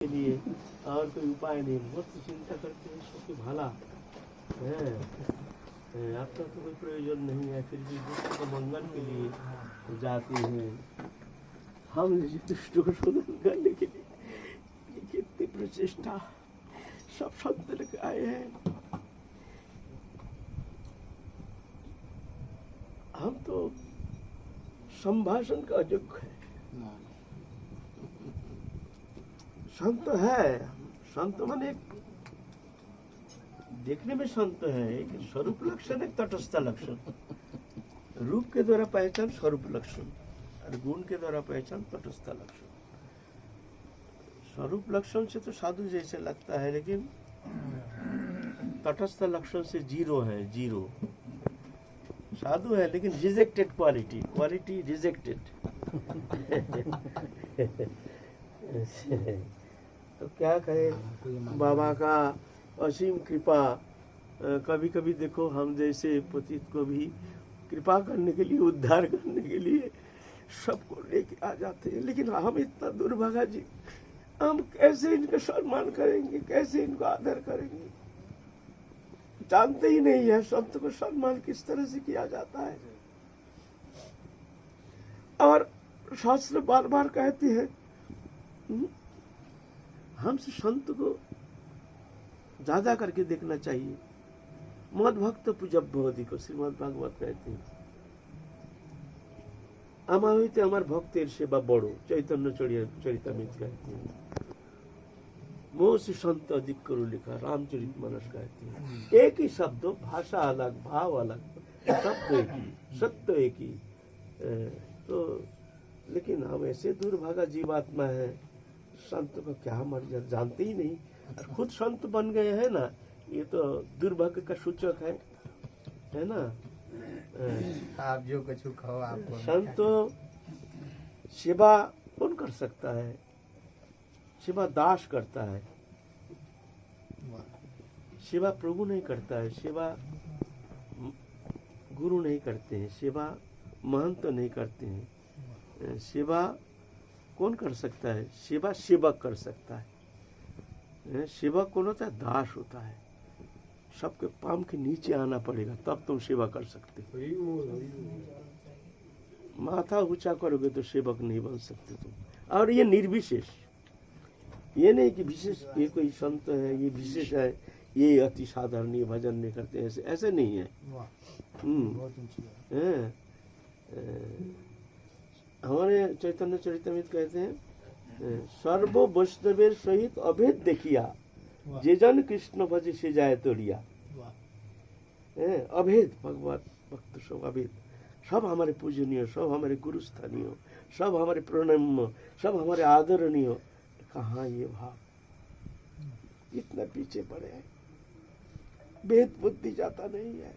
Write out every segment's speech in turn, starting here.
के लिए और कोई उपाय नहीं, बहुत चिंता करते हैं सबकी भला है। आपका तो कोई प्रयोजन नहीं है, फिर भी दूसरों को मंगल के लिए जाते हैं। हम दुष्टों को शोधन करने के लिए ये कितनी प्रचेष्टा सब संत लेके आए हैं। हम तो संभाषण का अयोग्य है। संत है, संत माने देखने में संत है, एक स्वरूप लक्षण, एक तटस्थ लक्षण। रूप के द्वारा पहचान स्वरूप लक्षण और गुण के द्वारा पहचान तटस्थ लक्षण। स्वरूप लक्षण से तो साधु जैसे लगता है, लेकिन तटस्थ लक्षण से जीरो है, जीरो। साधु है लेकिन रिजेक्टेड क्वालिटी, क्वालिटी रिजेक्टेड। तो क्या कहे, बाबा का असीम कृपा। कभी कभी देखो हम जैसे पतित को भी कृपा करने के लिए, उद्धार करने के लिए सबको लेके आ जाते हैं, लेकिन हम इतना दुर्भागा जी, हम कैसे इनका सम्मान करेंगे, कैसे इनको आदर करेंगे, जानते ही नहीं है संत को सम्मान किस तरह से किया जाता है। और शास्त्र बार बार कहते हैं हमसे संत को ज्यादा करके देखना चाहिए। मद भक्त पूजब भवति को श्रीमद् भागवत कहते हैं। আমার হইতে আমার ভক্তের সেবা বড়, চৈতন্য চরিতামৃত कहते हैं। मोह से संत अधिक करो लिखा, रामचरित मानस कहते हैं। एक ही शब्द, भाषा अलग, भाव अलग, शब्द एक ही, सत्य एक ही। तो लेकिन हम ऐसे दुर्भागा जीवात्मा है, संत को क्या मर्यादा जानते ही नहीं, और खुद संत बन गए हैं ना, ये तो दुर्भाग्य का सूचक है ना। आप जो कुछ कहो आप संत सेवा कौन कर सकता है? सेवा दास करता है, सेवा प्रभु नहीं करता है, सेवा गुरु नहीं करते हैं, सेवा महंत नहीं करते हैं। सेवा कौन कर सकता है? सेवा सेवक कर सकता है। सेवक कौन होता है? दास होता है। सबके पाम के नीचे आना पड़ेगा तब तुम सेवा कर सकते हो। माथा ऊंचा करोगे तो सेवक नहीं बन सकते तुम। और ये निर्विशेष, ये नहीं कि विशेष, ये कोई संत है, ये विशेष है, ये अति साधारण, ये भजन नहीं करते, ऐसे ऐसे नहीं है। हमारे चैतन्य चरितमृत कहते हैं, सर्व वैष्णवेर सहित अभेद देखिया, जे जन कृष्ण भज से जाए तोड़िया। अभेद, भगवत भक्त सब अभेद, सब हमारे पूजनीय, सब हमारे गुरु स्थानीय, सब हमारे प्रणम्य, सब हमारे आदरणीय। कहाँ ये भाव? इतना पीछे पड़े हैं, भेद बुद्धि जाता नहीं है।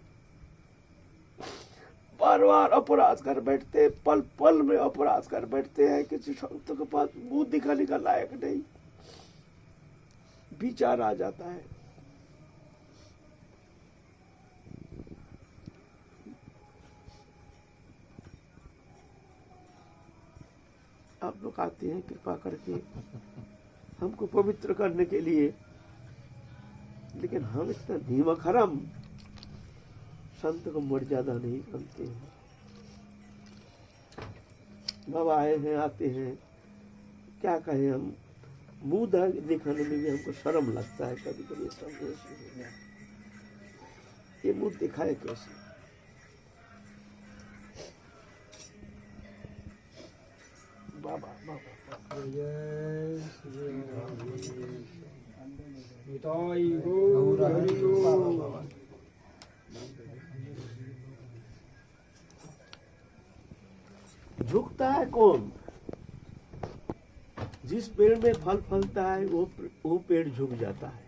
बार बार अपराध कर बैठते, पल पल में अपराध कर बैठते हैं। किसी संत के पास मुंह दिखाने का लायक नहीं, विचार आ जाता है। आप लोग आते हैं कृपा करके हमको पवित्र करने के लिए, लेकिन हम इतना नीमक हराम संत को मर्यादा नहीं जानते हैं। बाबा आए हैं, आते हैं, क्या कहें हम, मुंह दिखाने में भी हमको शर्म लगता है कभी कभी। ये मुंह दिखाए कैसे? बाबा बाबा झुकता है कौन? जिस पेड़ में फल फलता है वो पेड़ झुक जाता है।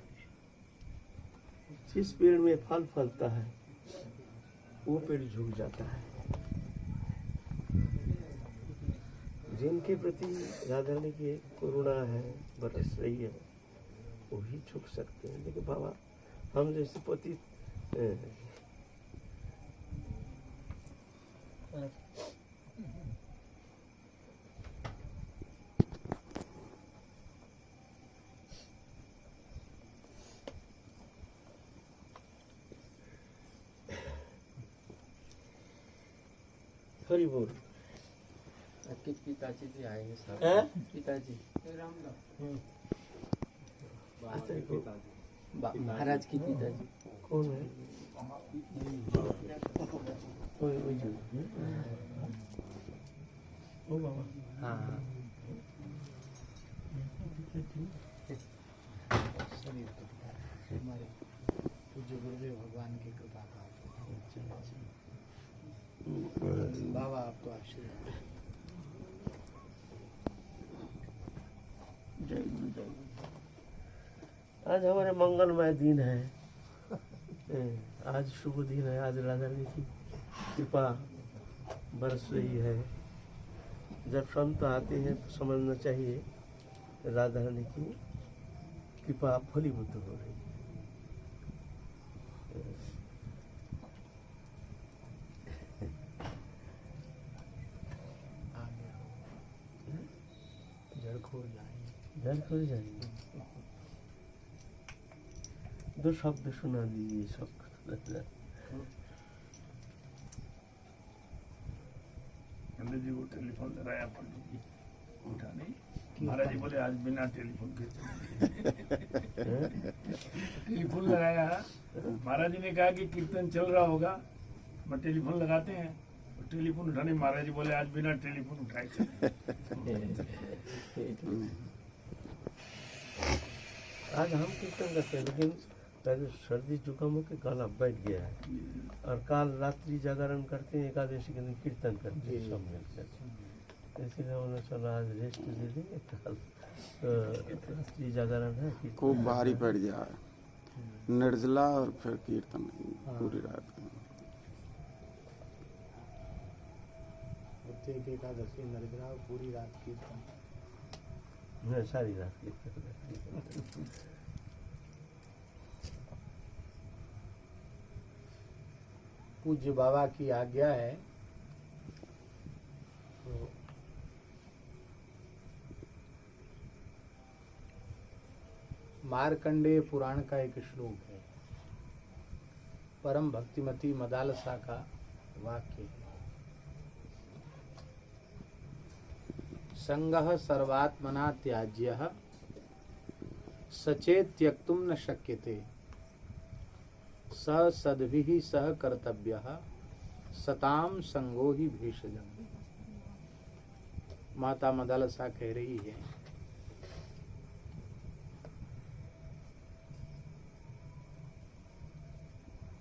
जिस पेड़ में फल फलता है वो पेड़ झुक जाता है। जिनके प्रति राधा रानी की करुणा है, बरस रही है, वो ही झुक सकते हैं। लेकिन बाबा हम जैसे पति हरि बोल। पिताजी भी आएंगे साहब। हैं? पिताजी अच्छा, को- महाराज की पिताजी कौन है? वही जो ओ बाबा। हाँ शरीर तो हमारे पूज्य गुरुदेव भगवान की कृपा का बाबा आप तो आशीर्वाद। जय गुरु जय गुरु। आज हमारे मंगलमय दिन है। आज शुभ दिन है। आज राधा रानी की कृपा बरस रही है। जब संत आते हैं तो समझना चाहिए राधा रानी की कृपा फलीभूत हो रही है। जड़ खोल जाएंगे। जल खुल जाएंगे। दो शब्द सुना दीजिए सब। पंडित जी को टेलीफोन लगाया, पंडित जी उठा नहीं। महाराज जी बोले आज बिना टेलीफोन के टेलीफोन लगाया। महाराज जी ने कहा कि कीर्तन चल रहा होगा, मैं टेलीफोन लगाते हैं। तो टेलीफोन उठाने महाराज जी बोले आज बिना टेलीफोन उठाए चले। आज हम कीर्तन करते हैं, लेकिन पहले सर्दी जुकाम होकर गला बैठ गया है। और काल रात्रि जागरण करते हैं, एकादशी के दिन कीर्तन करते हैं सब मिलकर। इसलिए हमने चला आज रेस्ट दे देंगे। कल रात्रि जागरण है। कीर्तन खूब भारी पड़ जाए, निर्जला और फिर कीर्तन पूरी रात। प्रत्येक एकादशी निर्जला पूरी रात कीर्तन। नहीं, सारी रात कीर्तन करते हैं। पूज्य बाबा की आज्ञा है तो मार्कंडेय पुराण का एक श्लोक है, परम भक्तिमती मदालसा का वाक्य है। संगः सर्वात्मना त्याज्यः सचेत त्यक्तुम न शक्यते स सद्भिः सह कर्तव्यः सताम संगो ही भेषजम्। माता मदालसा कह रही है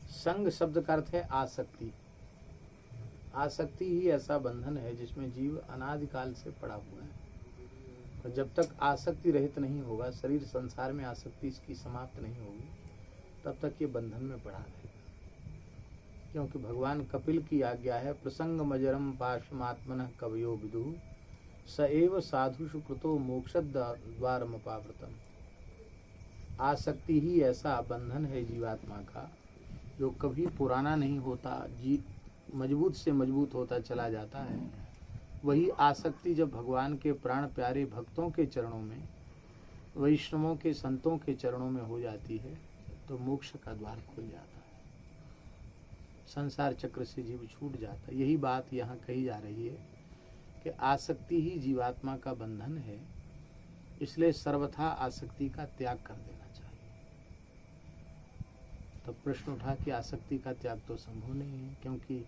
संग शब्द का अर्थ है आसक्ति। आसक्ति ही ऐसा बंधन है जिसमें जीव अनादिकाल से पड़ा हुआ है। और जब तक आसक्ति रहित नहीं होगा, शरीर संसार में आसक्ति इसकी समाप्त नहीं होगी, तब तक ये बंधन में पड़ा रहेगा। क्योंकि भगवान कपिल की आज्ञा है, प्रसंग मजरम पाशमात्मनः कवयो विदुः स एव साधुषु कृतो मोक्षद्वारमपावृतम्। आसक्ति ही ऐसा बंधन है जीवात्मा का जो कभी पुराना नहीं होता, मजबूत से मजबूत होता चला जाता है। वही आसक्ति जब भगवान के प्राण प्यारे भक्तों के चरणों में, वैष्णवों के संतों के चरणों में हो जाती है तो मोक्ष का द्वार खुल जाता है, संसार चक्र से जीव छूट जाता है। यही बात यहाँ कही जा रही है कि आसक्ति ही जीवात्मा का बंधन है, इसलिए सर्वथा आसक्ति का त्याग कर देना चाहिए। तो प्रश्न उठा कि आसक्ति का त्याग तो संभव नहीं है, क्योंकि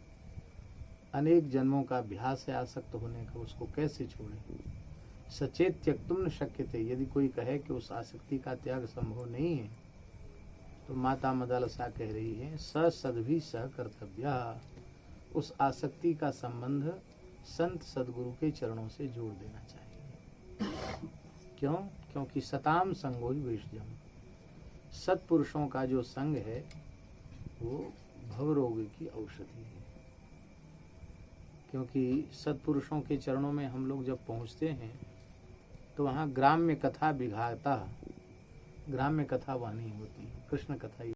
अनेक जन्मों का अभ्यास है आसक्त होने का, उसको कैसे छोड़ें। सचेत त्यक्तुम न शक्यते, यदि कोई कहे कि उस आसक्ति का त्याग संभव नहीं है तो माता मदालसा कह रही है स सद्भिः सह कर्तव्य, उस आसक्ति का संबंध संत सदगुरु के चरणों से जोड़ देना चाहिए। क्यों? क्योंकि सताम संगो ही भेषजम्, सत्पुरुषों का जो संग है वो भवरोग की औषधि है। क्योंकि सत्पुरुषों के चरणों में हम लोग जब पहुंचते हैं तो वहाँ ग्राम्य कथा विघाता, ग्राम्य कथा वहाँ नहीं होती, कृष्ण कथा ही